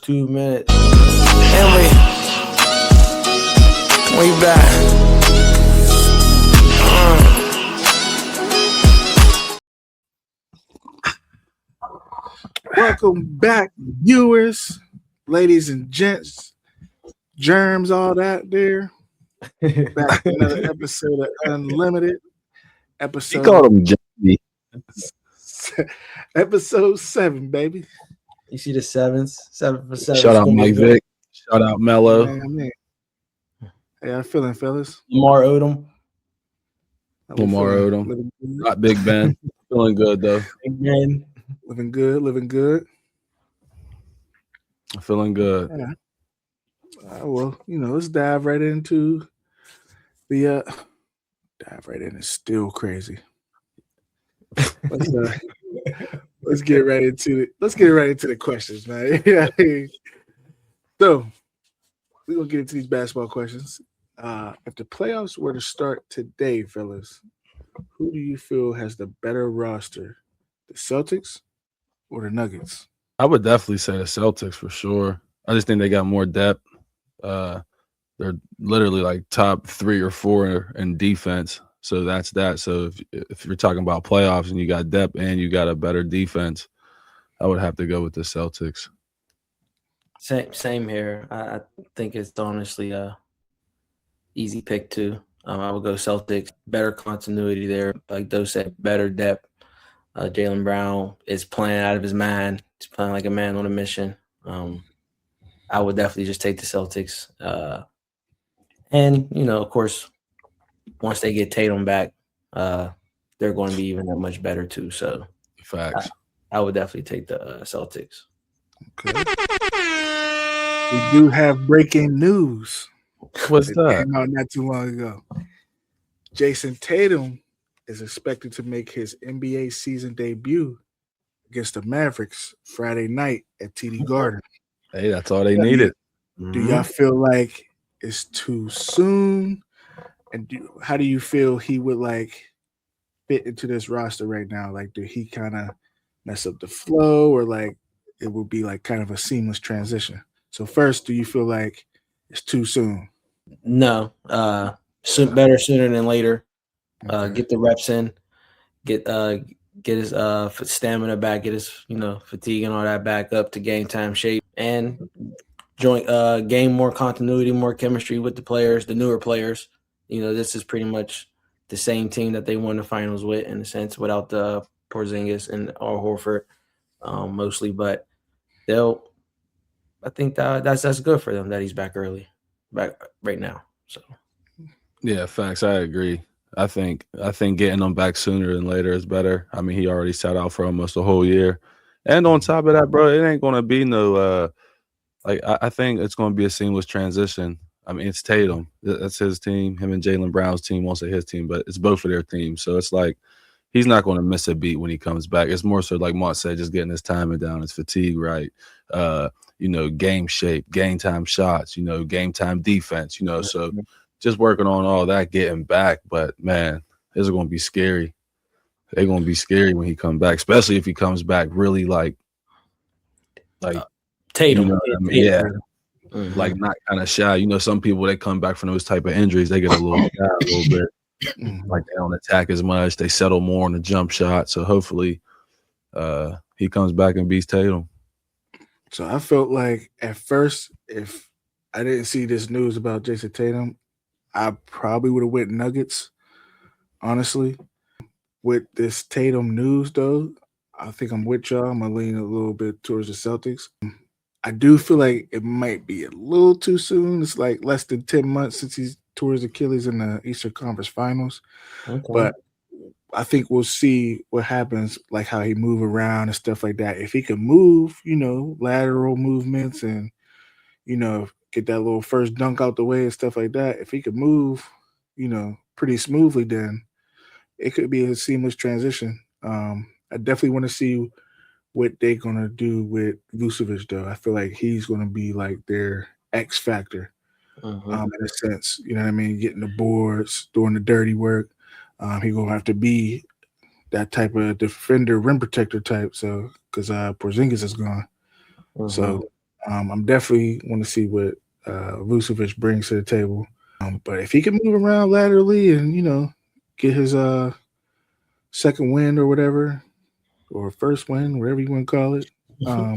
2 minutes. And we back. Welcome back, viewers, ladies and gents, germs, all that there. Back to another episode of Unlimited. You called him Jimmy. Episode 7, baby. You see the sevens? 7 for 7. Shout out Mike Vick. Shout out Mello. Man. Hey, how you feeling, fellas? Lamar Odom. Not Big Ben. Feeling good, though. Big Ben. Living good. Feeling good. Yeah. Well, let's dive right into the dive right in. It's still crazy. Let's get right into it. Let's get right into the questions, man. So we're gonna get into these basketball questions. If the playoffs were to start today, fellas, who do you feel has the better roster? The Celtics or the Nuggets? I would definitely say the Celtics for sure. I just think they got more depth. They're literally like top 3 or 4 in defense. So that's that. So if you're talking about playoffs and you got depth and you got a better defense, I would have to go with the Celtics. Same here. I think it's honestly a easy pick too. I would go Celtics. Better continuity there. Like those said, better depth. Jaylen Brown is playing out of his mind. He's playing like a man on a mission. I would definitely just take the Celtics. And, of course, once they get Tatum back, they're going to be even that much better too. So, facts. I would definitely take the Celtics. Okay. We do have breaking news. What's that? Came out not too long ago. Jayson Tatum is expected to make his NBA season debut against the Mavericks Friday night at TD Garden. Hey, that's all they needed. Do y'all feel like it's too soon? And how do you feel he would fit into this roster right now? Like, do he kind of mess up the flow, or it would be kind of a seamless transition? So first, do you feel like it's too soon? No, better sooner than later. Okay. Get the reps in, get his stamina back, get his fatigue and all that back up to game time shape, and gain more continuity, more chemistry with the players, the newer players. This is pretty much the same team that they won the finals with, in a sense, without the Porzingis and Al Horford mostly. But I think that's good for them that he's back right now. So yeah, facts. I agree. I think getting them back sooner than later is better. I mean, he already sat out for almost a whole year, and on top of that, bro, it ain't gonna be no I think it's gonna be a seamless transition. I mean, it's Tatum. That's his team. Him and Jaylen Brown's team. Won't say his team, but it's both of their teams. So it's like he's not going to miss a beat when he comes back. It's more so like Mont said, just getting his timing down, his fatigue right. Game shape, game time shots. Game time defense. So just working on all that, getting back. But man, this is going to be scary. They're going to be scary when he comes back, especially if he comes back really like Tatum. Yeah. Mm-hmm. Like not kind of shy. Some people, they come back from those type of injuries, they get a little shy a little bit. Like they don't attack as much. They settle more on the jump shot. So hopefully he comes back and beats Tatum. So I felt like at first, if I didn't see this news about Jayson Tatum, I probably would have went Nuggets, honestly. With this Tatum news, though, I think I'm with y'all. I'm going to lean a little bit towards the Celtics. I do feel like it might be a little too soon. It's like less than 10 months since he's towards Achilles in the Eastern Conference Finals. Okay. But I think we'll see what happens, like how he move around and stuff like that. If he can move, lateral movements and, get that little first dunk out the way and stuff like that. If he could move, pretty smoothly, then it could be a seamless transition. I definitely want to see what they're going to do with Vucevic, though. I feel like he's going to be like their X factor in a sense. You know what I mean? Getting the boards, doing the dirty work. He's going to have to be that type of defender, rim protector type. So, because Porzingis is gone. So, I'm definitely want to see what Vucevic brings to the table. But if he can move around laterally and get his second win or whatever, or first win, whatever you want to call it, I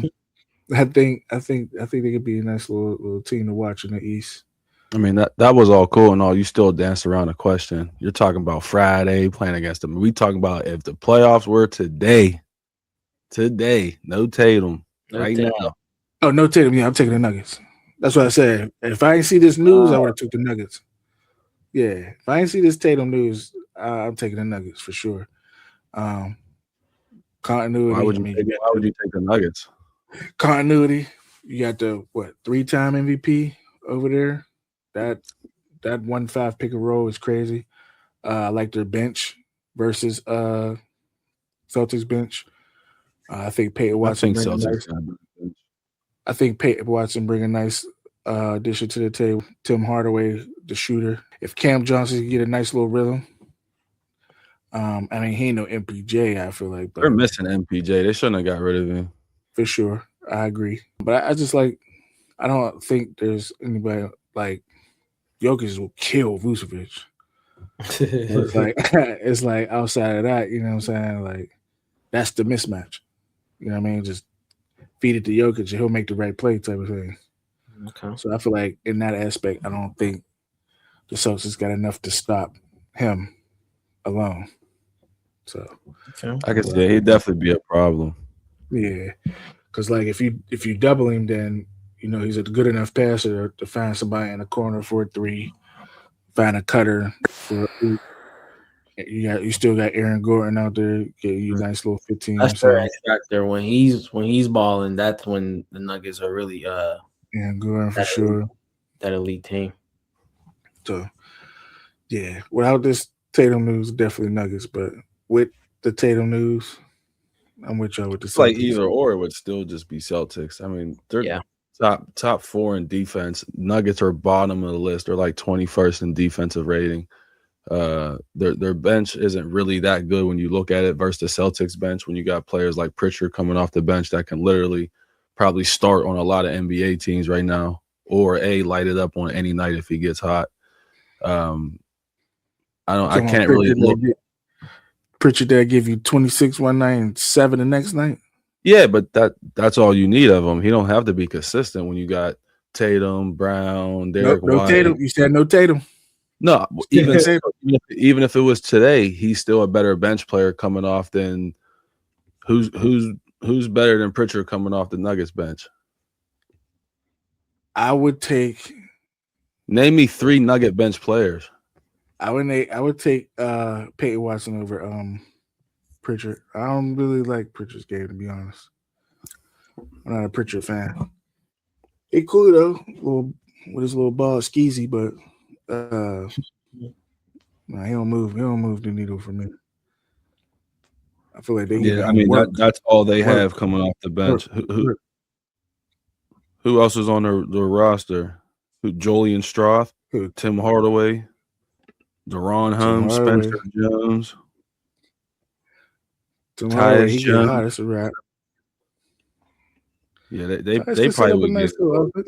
think they could be a nice little team to watch in the East. I mean, that was all cool and all. You still dance around the question. You're talking about Friday playing against them. We talking about if the playoffs were today, no Tatum right now. Oh, no Tatum. Yeah, I'm taking the Nuggets. That's what I said. If I didn't see this news, I would have took the Nuggets. Yeah, if I didn't see this Tatum news, I'm taking the Nuggets for sure. Continuity. Why would you take the Nuggets? Continuity. You got the 3-time MVP over there. That 1-5 pick and roll is crazy. I like their bench versus Celtics bench. I think Peyton Watson. I think Peyton Watson bring a nice addition to the table. Tim Hardaway, the shooter. If Cam Johnson can get a nice little rhythm. I mean, he ain't no MPJ, I feel like. But they're missing MPJ. They shouldn't have got rid of him. For sure. I agree. But I just I don't think there's anybody like Jokic will kill Vucevic. It's like outside of that, you know what I'm saying? Like, that's the mismatch. You know what I mean? Just feed it to Jokic and he'll make the right play type of thing. Okay. So I feel like in that aspect, I don't think the Celtics got enough to stop him alone. So I guess he'd definitely be a problem. Yeah, because if you double him, then he's a good enough passer to find somebody in the corner for a 3, find a cutter for. You still got Aaron Gordon out there. Get you a nice little 15. That's their X factor. When he's balling, that's when the Nuggets are really Aaron Gordon for sure. That elite team. So yeah, without this Tatum news, definitely Nuggets. But with the Tatum news, I'm with y'all with the Celtics. Like either or, it would still just be Celtics. I mean, they're top 4 in defense. Nuggets are bottom of the list. They're like 21st in defensive rating. Their bench isn't really that good when you look at it versus the Celtics bench. When you got players like Pritchard coming off the bench that can literally probably start on a lot of NBA teams right now, or light it up on any night if he gets hot. I can't really look. Pritchard there give you 26 one night and 7 the next night. Yeah, but that's all you need of him. He don't have to be consistent when you got Tatum, Brown, Derek White. No Tatum. You said no Tatum. No, even if it was today, he's still a better bench player coming off than who's better than Pritchard coming off the Nuggets bench. I would name me 3 Nugget bench players. I would take Peyton Watson over Pritchard. I don't really like Pritchard's game, to be honest. I'm not a Pritchard fan. He cool though, with his little ball skeezy, but he don't move the needle for me. I feel like that's all they have coming off the bench. Who else is on the roster? Julian Stroth, Tim Hardaway, Deron Holmes, Spencer Jones, Tyus Jones. That's a wrap. Yeah, they probably would get.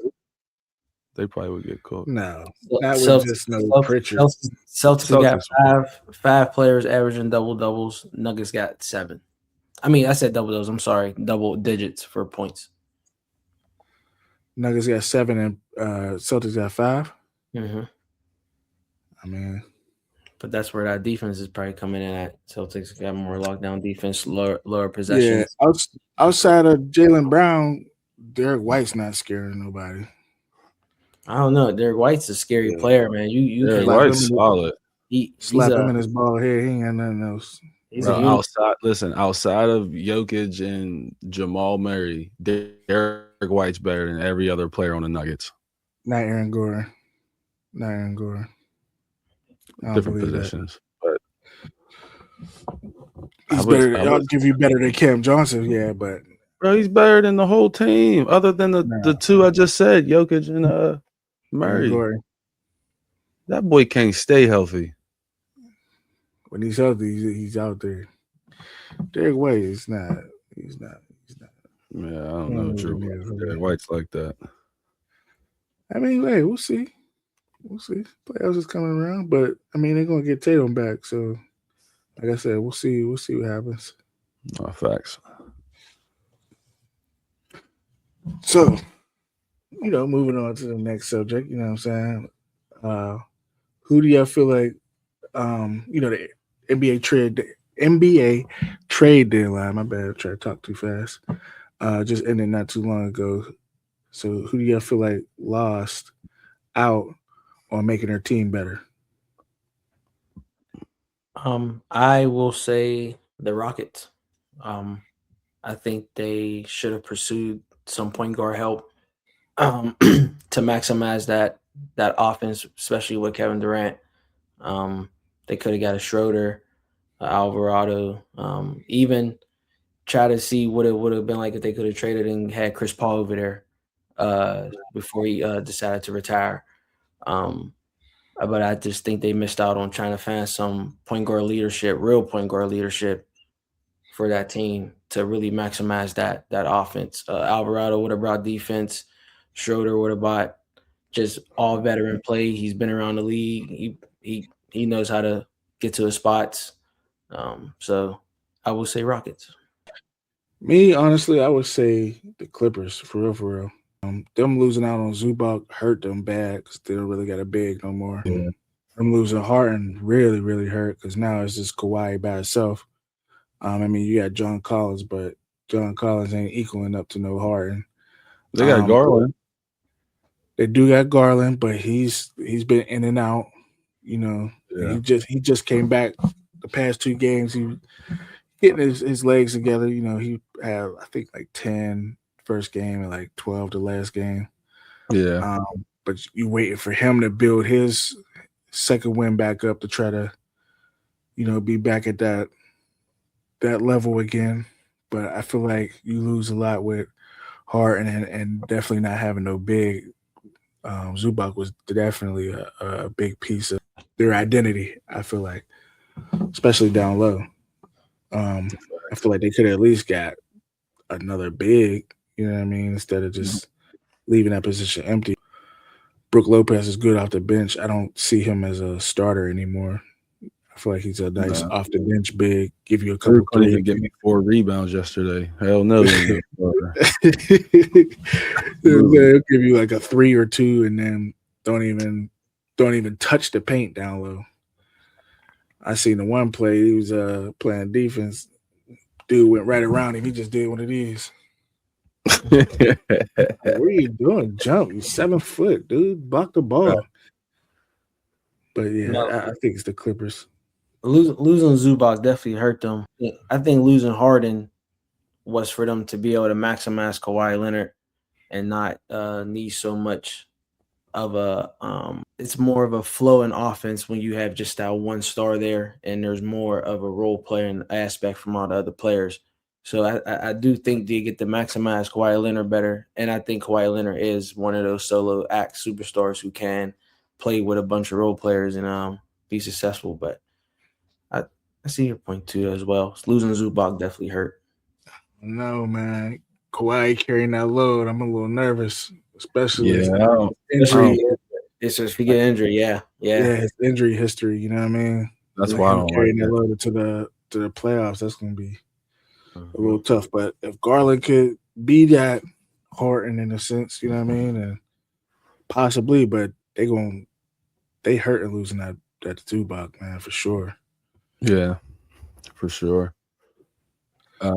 They probably would get caught. No, not with just no Pritchard. Celtics got five players averaging double doubles. Nuggets got 7. I mean, I said double doubles. I'm sorry, double digits for points. Nuggets got 7 and Celtics got 5. Mm-hmm. I mean, but that's where that defense is probably coming in at. Celtics got more lockdown defense, lower possessions. Yeah, outside of Jaylen Brown, Derek White's not scaring nobody. I don't know. Derek White's a scary player, man. Derek White's solid. Slap him in his ball head. He ain't got nothing else. Outside of Jokic and Jamal Murray, Derek White's better than every other player on the Nuggets. Not Aaron Gordon. Different positions, but he's better. I'll give you better than Cam Johnson. Yeah, but bro, he's better than the whole team, other than the 2 I just said, Jokic and Murray. That boy can't stay healthy. When he's healthy, he's out there. Derek White is not. He's not. Yeah, I don't know. Drew White's like that. I mean, hey, we'll see. We'll see. Playoffs is coming around, but I mean, they're gonna get Tatum back. So, like I said, we'll see. We'll see what happens. Facts. So, moving on to the next subject. You know what I'm saying? Who do y'all feel like? The NBA trade deadline. My bad. I tried to talk too fast. Just ended not too long ago. So, who do y'all feel like lost out on making their team better? I will say the Rockets. I think they should have pursued some point guard help to maximize that offense, especially with Kevin Durant. They could have got a Schroeder, Alvarado, even try to see what it would have been like if they could have traded and had Chris Paul over there before he decided to retire. But I just think they missed out on trying to find some point guard leadership, real point guard leadership for that team to really maximize that offense. Alvarado would have brought defense. Schroeder would have brought just all veteran play. He's been around the league. He knows how to get to his spots. So I will say Rockets. Me, honestly, I would say the Clippers, for real. Them losing out on Zubac hurt them bad because they don't really got a big no more. Yeah. Them losing Harden really, really hurt because now it's just Kawhi by itself. I mean, you got John Collins, but John Collins ain't equaling up to no Harden. They got Garland. They do got Garland, but he's been in and out. Yeah. He just came back the past 2 games. He getting his legs together. He had I think like 10 first game and like 12 the last game. Yeah. But you waiting for him to build his second win back up to try to, be back at that level again. But I feel like you lose a lot with Harden and definitely not having no big. Zubac was definitely a big piece of their identity, I feel like, especially down low. I feel like they could have at least got another big, you know what I mean, instead of just leaving that position empty. Brook Lopez is good off the bench. I don't see him as a starter anymore. I feel like he's a nice off the bench big, give you a couple couldn't even get me 4 rebounds yesterday. Hell no. He'll give you like a 3 or 2 and then don't even touch the paint down low. I seen the one play, he was playing defense. Dude went right around him. He just did one of these. What are you doing? Jump. You're 7 foot, dude. Block the ball. But yeah, I think it's the Clippers. Losing Zubac definitely hurt them. I think losing Harden was for them to be able to maximize Kawhi Leonard and not need so much of a it's more of a flow in offense when you have just that one star there and there's more of a role playing aspect from all the other players. So I do think they get to maximize Kawhi Leonard better, and I think Kawhi Leonard is one of those solo act superstars who can play with a bunch of role players and be successful. But I see your point too as well. Losing Zubac definitely hurt. No, man. Kawhi carrying that load. I'm a little nervous, especially injury. It's just if you get injured, yeah. His injury history. You know what I mean? That's why I don't carrying like that load to the playoffs. That's going to be a little tough. But if Garland could be that Harden in a sense, you know what I mean, and possibly, but they hurt in losing that Zubac, man, for sure. Yeah, for sure. I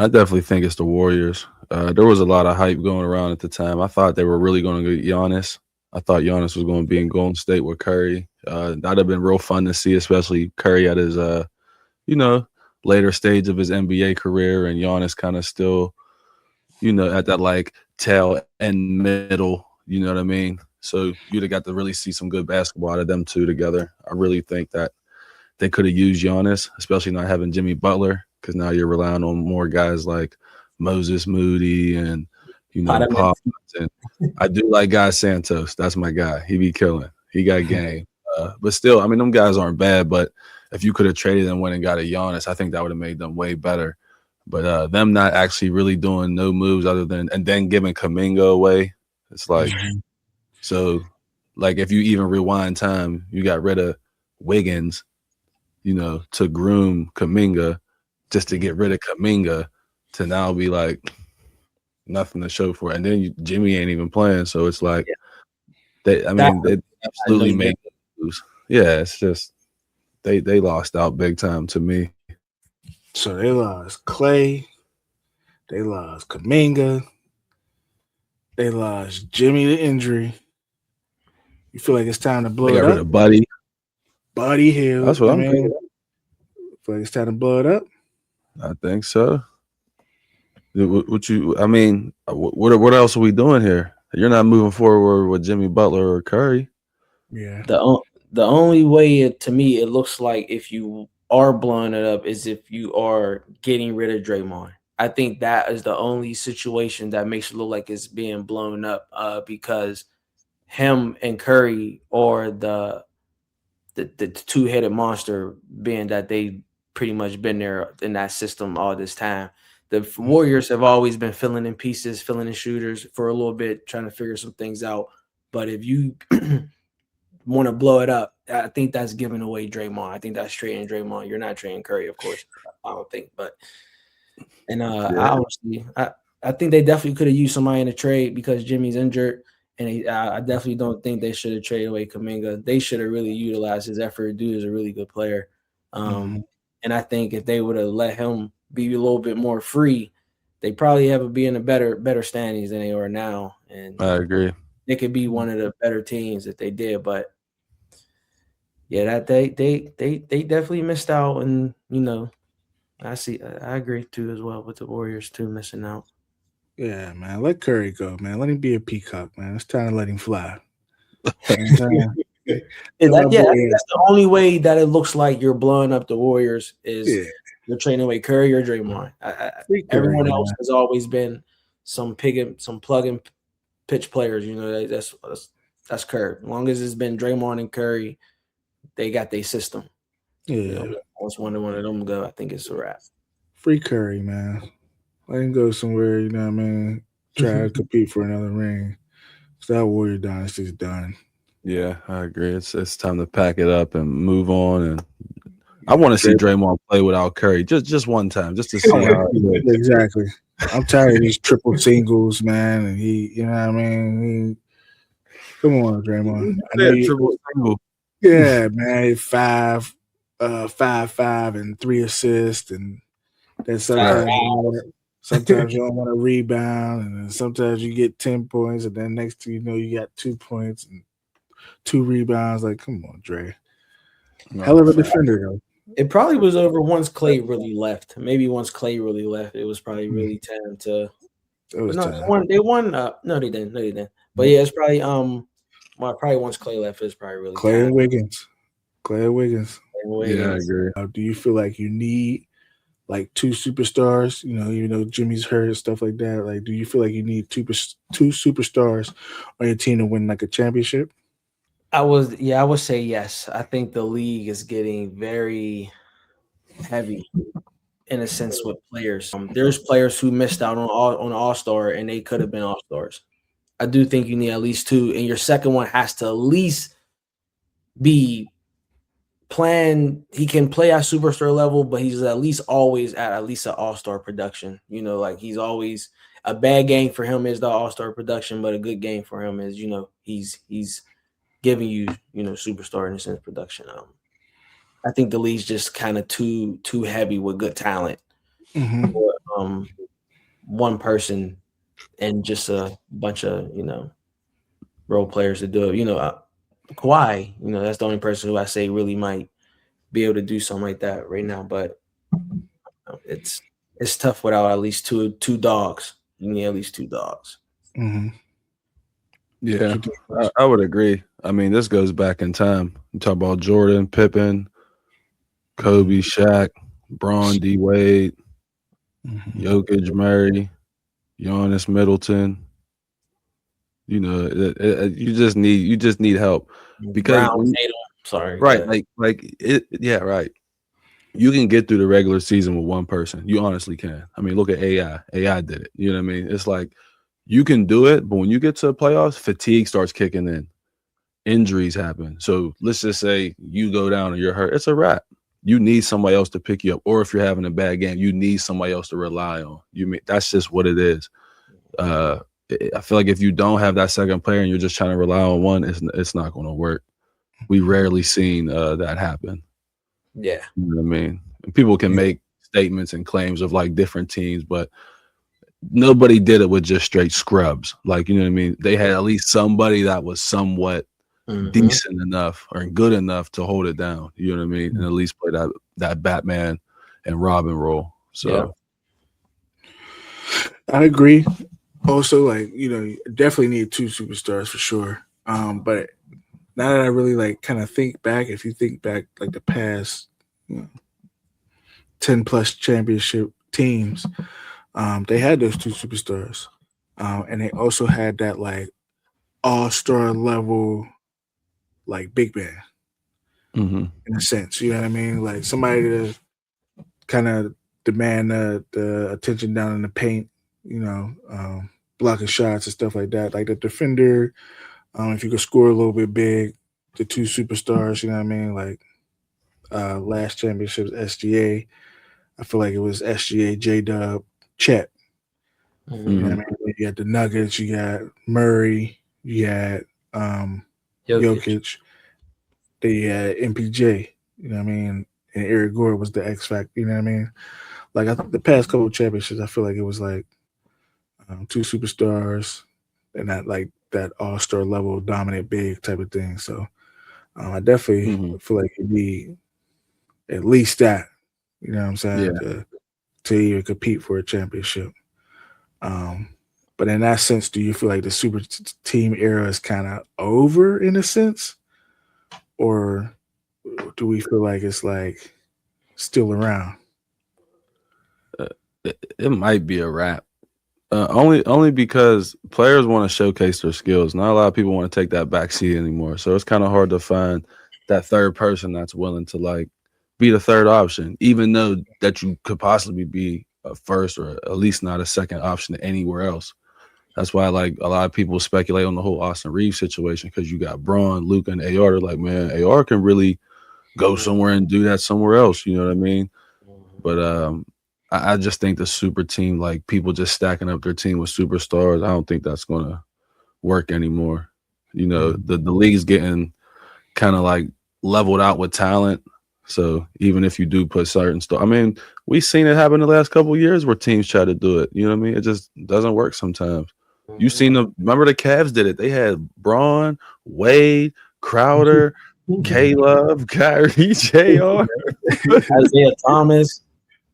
definitely think it's the Warriors. There was a lot of hype going around at the time. I thought they were really going to get Giannis. I thought Giannis was going to be in Golden State with Curry. That'd have been real fun to see, especially Curry at his, later stage of his NBA career, and Giannis kind of still, at that like tail end middle. You know what I mean? So you'd have got to really see some good basketball out of them two together. I really think that they could have used Giannis, especially not having Jimmy Butler, because now you're relying on more guys like Moses Moody and, Pop. And I do like Guy Santos. That's my guy. He be killing. He got game. But still, I mean, them guys aren't bad. But if you could have traded and went and got a Giannis, I think that would have made them way better. But them not actually really doing no moves other than and then giving Kaminga away. It's like so like if you even rewind time, you got rid of Wiggins, to groom Kaminga just to get rid of Kaminga to now be like nothing to show for it. And then Jimmy ain't even playing. So it's like they absolutely made moves. Yeah, it's just they lost out big time to me. So they lost Clay, they lost Kaminga, they lost Jimmy to injury. You feel like it's time to blow They it got rid up? of Buddy. Buddy Hill. That's what I'm thinking. Feel like it's time to blow it up? I think so. What else are we doing here? You're not moving forward with Jimmy Butler or Curry. Yeah. The only way to me it looks like if you are blowing it up is if you are getting rid of Draymond. I think that is the only situation that makes it look like it's being blown up because him and Curry are the two-headed monster, being that they pretty much been there in that system all this time. The Warriors have always been filling in pieces, filling in shooters for a little bit, trying to figure some things out. But if you want to blow it up, I think that's giving away Draymond. I think that's trading Draymond. You're not trading Curry, of course. I don't think, I think they definitely could have used somebody in the trade because Jimmy's injured, and I definitely don't think they should have traded away Kuminga. They should have really utilized his effort. Dude is a really good player, and I think if they would have let him be a little bit more free, they probably have be in a better standings than they are now. And I agree. They could be one of the better teams if they did, but yeah, that they definitely missed out, and I agree too as well with the Warriors too missing out. Yeah, man. Let Curry go, man. Let him be a peacock, man. It's time to let him fly. That's the only way that it looks like you're blowing up the Warriors is you're trading away Curry or Draymond. Everyone else has always been some plug and pitch players. That's Curry. As long as it's been Draymond and Curry, they got their system. Yeah. Once one of them go, I think it's a wrap. Free Curry, man. Let him go somewhere, you know what I mean? Try to compete for another ring. So that Warrior dynasty's done. Yeah, I agree. It's time to pack it up and move on. And I want to see Draymond play without Curry just one time, just to see how it is. Exactly. I'm tired of these triple singles, man. And you know what I mean? Come on, Draymond. I know triple single. Yeah, man. 5, and 3 assists, and then sometimes you don't want to rebound, and then sometimes you get 10 points, and then next thing you know, you got 2 points and 2 rebounds. Like, come on, Dre. Hell of a defender, though. It probably was over once Clay really left. Maybe once Clay really left, it was probably really time to. They won. No, they didn't. But yeah, it's probably probably once Clay left, it's probably really Clay time. and Wiggins. Yeah, I agree. Do you feel like you need like 2 superstars? Even though Jimmy's hurt and stuff like that. Like, do you feel like you need 2 superstars on your team to win like a championship? I would say yes. I think the league is getting very heavy in a sense with players. There's players who missed out on All-Star and they could have been All-Stars. I do think you need at least 2, and your second one has to at least be playing. He can play at superstar level, but he's at least always at least an All-Star production. Like he's always a bad game for him is the All-Star production, but a good game for him is he's giving you superstar in a sense production. I think the league's just kind of too heavy with good talent for one person and just a bunch of role players to do it. Kawhi, that's the only person who I say really might be able to do something like that right now. But it's tough without at least two dogs. You need at least 2 dogs. Mm-hmm. Yeah, I would agree. I mean, this goes back in time. You talk about Jordan, Pippen, Kobe, Shaq, Bron, D. Wade, Jokic, Murray, Giannis, Middleton. You just need help because Brown, Tatum, sorry, right, right. you can get through the regular season with one person. You honestly can. I mean, look at AI. AI did it. You know what I mean? It's like you can do it, but when you get to the playoffs, fatigue starts kicking in. Injuries happen. So let's just say you go down and you're hurt. It's a wrap. You need somebody else to pick you up. Or if you're having a bad game, you need somebody else to rely on. That's just what it is. I feel like if you don't have that second player and you're just trying to rely on one, it's not going to work. We rarely seen that happen. Yeah. You know what I mean? And people can make statements and claims of like different teams, but nobody did it with just straight scrubs. Like, you know what I mean? They had at least somebody that was somewhat decent enough or good enough to hold it down. You know what I mean? And at least play that Batman and Robin role. So I agree. Also, like, you definitely need two superstars for sure. But now that I really like kind of think back, if you think back like the past 10 plus championship teams, they had those two superstars. And they also had that like all-star level like big man in a sense. You know what I mean? Like somebody to kind of demand the attention down in the paint, blocking shots and stuff like that. Like the defender, if you could score a little bit big, the two superstars, you know what I mean? Like last championships, SGA. I feel like it was SGA, J-Dub, Chet. You know what I mean? You got the Nuggets, you got Murray, you had Jokic. They had MPJ, you know what I mean? And Eric Gore was the X Factor, you know what I mean? Like I think the past couple of championships, I feel like it was like two superstars and that all-star level dominant big type of thing. So I definitely feel like it'd be at least that, you know what I'm saying, to even compete for a championship. But in that sense, do you feel like the super team era is kind of over in a sense? Or do we feel like it's like still around? It might be a wrap. Only because players want to showcase their skills. Not a lot of people want to take that back seat anymore. So it's kind of hard to find that third person that's willing to like be the third option, even though that you could possibly be a first or at least not a second option anywhere else. That's why like a lot of people speculate on the whole Austin Reeves situation because you got Braun, Luka, and AR. They're like, man, AR can really go somewhere and do that somewhere else. You know what I mean? But I just think the super team, like people just stacking up their team with superstars, I don't think that's going to work anymore. You know, the league's getting kind of like leveled out with talent. So even if you do put certain stuff, I mean, we've seen it happen the last couple of years where teams try to do it. You know what I mean? It just doesn't work sometimes. You seen remember the Cavs did it. They had Braun, Wade, Crowder, K-Love, Kyrie, JR, Isaiah Thomas,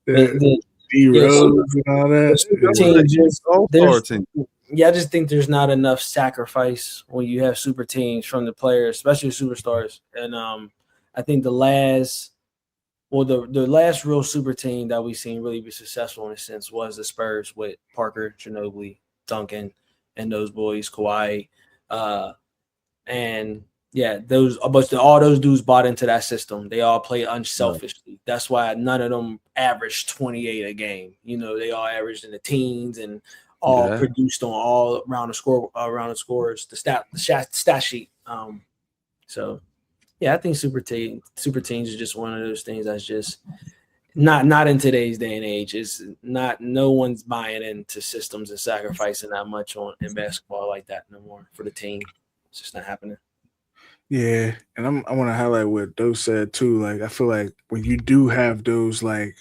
D-Rose and all that. I just think there's not enough sacrifice when you have super teams from the players, especially superstars. And I think the last real super team that we've seen really be successful in a sense was the Spurs with Parker, Ginobili, Duncan, and those boys, Kawhi. And yeah, all those dudes bought into that system. They all play unselfishly. That's why none of them averaged 28 a game. You know, they all averaged in the teams and all produced on all around the scores, the stat sheet. So yeah, I think super teams is just one of those things that's just not in today's day and age. It's not, no one's buying into systems and sacrificing that much in basketball like that no more for the team. It's just not happening. Yeah, and I want to highlight what Doe said too. Like I feel like when you do have those like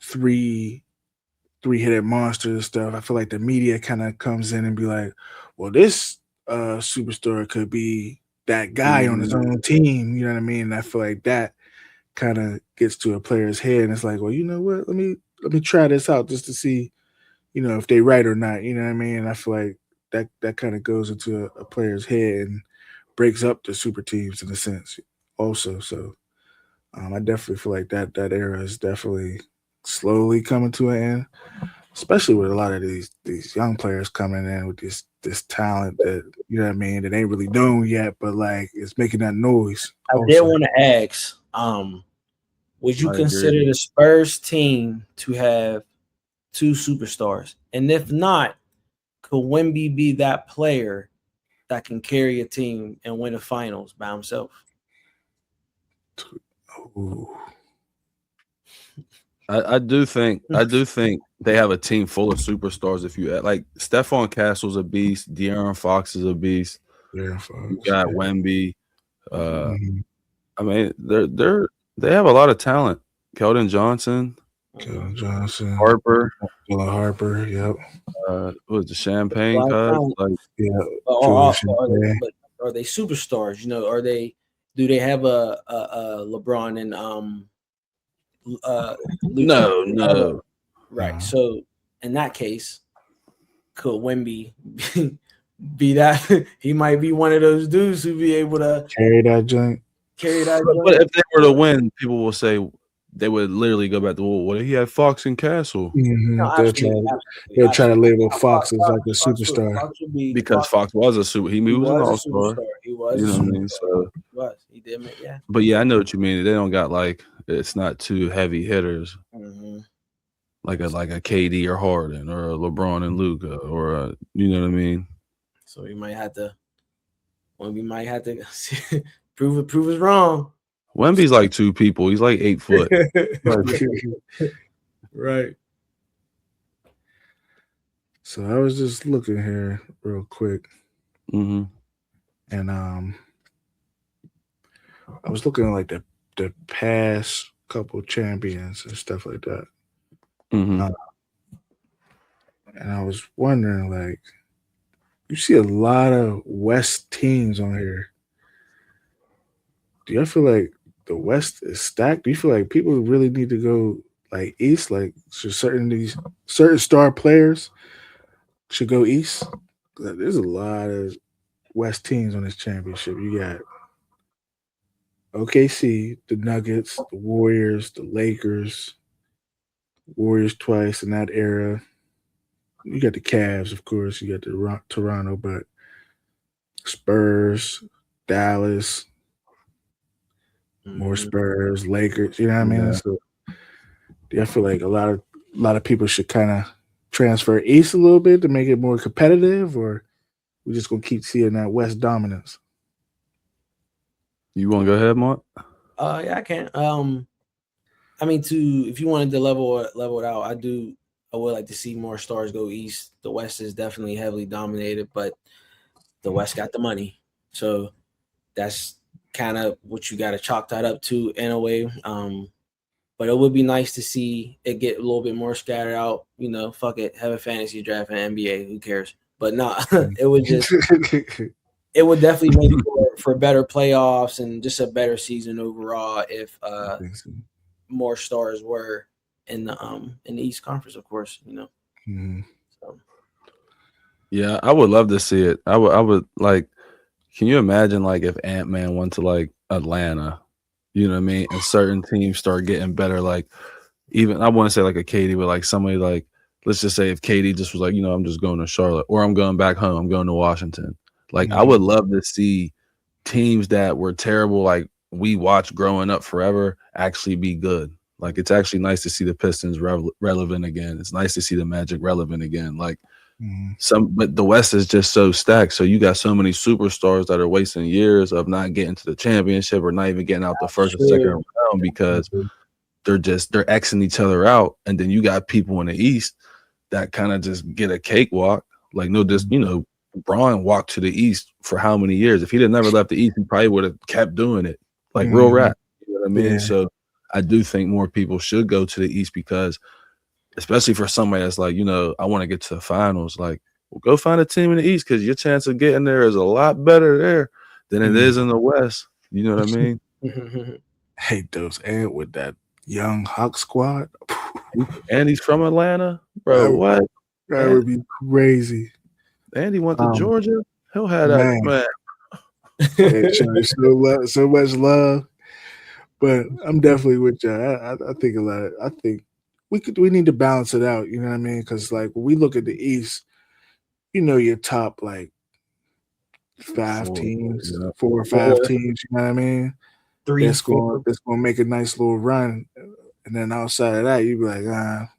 three-headed monsters and stuff, I feel like the media kind of comes in and be like, well, this superstar could be that guy on his own team. You know what I mean? And I feel like that kind of gets to a player's head, and it's like, well, you know what? Let me try this out just to see, if they right or not. You know what I mean? And I feel like that kind of goes into a player's head and breaks up the super teams in a sense also. So I definitely feel like that era is definitely slowly coming to an end, especially with a lot of these young players coming in with this talent that, you know what I mean, that ain't really known yet, but like it's making that noise. I did want to ask, would you I consider agree. the Spurs team to have two superstars? And if not, could Wemby be that player that can carry a team and win the finals by himself? Ooh. I do think they have a team full of superstars. If you like, Stephon Castle's a beast, De'Aaron Fox is a beast. Yeah, You folks. got Yeah. Wemby. Mhm. I mean, they have a lot of talent. Keldon Johnson, Keldon Johnson, Harper, Dylan Harper. Yep. what was the A Champagne lot of Cuz? talent. Like, Yeah. But Julius Champagne. are they superstars? You know, do they have a LeBron and Luka? no. Right. No. So in that case, could Wemby be that? He might be one of those dudes who be able to Carry that joint. carry that. But if they were to win, people will say they would literally go back to, well, what if he had Fox and Castle? No, They're absolutely. trying to label Fox as like a Fox superstar. would be Because Fox was a super. He was an was a all-star. superstar. He was You a know what I superstar. mean? So, He was. He did make but yeah, I know what you mean. They don't got like, it's not two heavy hitters Mm-hmm. like a KD or Harden or a LeBron and Luka or a, you know what I mean? So we might have to prove us wrong. Wemby's like two people. He's like 8 foot. Right. So I was just looking here real quick, Mm-hmm. and I was looking at like the past couple champions and stuff like that, Mm-hmm. and I was wondering, like, you see a lot of West teams on here. Do you feel like the West is stacked? Do you feel like people really need to go like East? Like, should certain star players should go East? 'Cause there's a lot of West teams on this championship. You got OKC, the Nuggets, the Warriors, the Lakers, Warriors twice in that era. You got the Cavs, of course. You got the Toronto, but Spurs, Dallas, more Spurs, Lakers. You know what I mean? Yeah. So, I feel like a lot of people should kind of transfer East a little bit to make it more competitive, or we're just gonna keep seeing that West dominance. You want to go ahead, Mont? Yeah, I can. I mean, if you wanted to level it out, I would like to see more stars go East. The West is definitely heavily dominated, but the West got the money, so that's kind of what you got to chalk that up to in a way. But it would be nice to see it get a little bit more scattered out. You know, fuck it, have a fantasy draft and NBA. Who cares? But no, it would just it would definitely make for better playoffs and just a better season overall if more stars were in the East Conference, of course. You know. Mm-hmm. So. Yeah, I would love to see it. I would like. Can you imagine like if Ant-Man went to like Atlanta? You know what I mean? And certain teams start getting better. Like even I want to say like a KD, but like somebody like let's just say if KD just was like, you know, I'm just going to Charlotte or I'm going back home, I'm going to Washington. Like I would love to see teams that were terrible, like we watched growing up forever, actually be good. Like it's actually nice to see the Pistons relevant again. It's nice to see the Magic relevant again. Like but the West is just so stacked. So you got so many superstars that are wasting years of not getting to the championship or not even getting out the first or second round because they're Xing each other out. And then you got people in the East that kind of just get a cakewalk. Like Braun walked to the East for how many years? If he'd have never left the East, he probably would have kept doing it. Like real rap. You know what I mean? Yeah. So I do think more people should go to the East because especially for somebody that's like, you know, I want to get to the finals. Like, well, go find a team in the East because your chance of getting there is a lot better there than it is in the West. You know what I mean? Hate those and with that young Hawk squad. And he's from Atlanta, bro. What? That would be crazy. And he went to Georgia. He'll have that man. So much love, but I'm definitely with you. I think a lot. I think we need to balance it out. You know what I mean? Because like when we look at the East, you know, your top like 5 teams, 4 or 5 teams. You know what I mean? 3, that's 4. gonna make a nice little run, and then outside of that, you be like,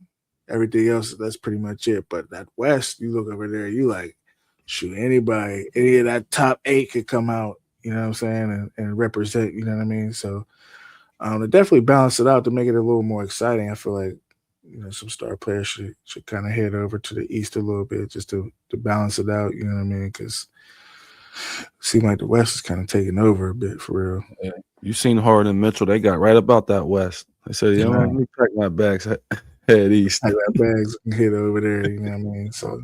everything else, that's pretty much it. But that West, you look over there, you like, shoot, any of that top 8 could come out, you know what I'm saying, and represent, you know what I mean? So to definitely balance it out to make it a little more exciting, I feel like, some star players should kind of head over to the East a little bit just to balance it out, you know what I mean? Because it seems like the West is kind of taking over a bit for real. Yeah. You seen Harden and Mitchell, they got right about that West. They said, let me pack my bags, head East. Pack that bags and head over there, you know what I mean? So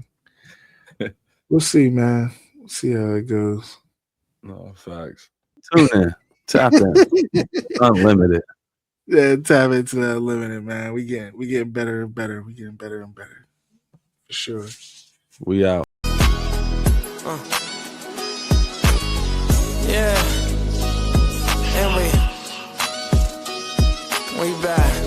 we'll see, man. We'll see how it goes. No, facts. Tune in. Tap in. Unlimited. Yeah, tap into that unlimited, man. We getting better and better. We getting better and better. For sure. We out. Yeah. And we back.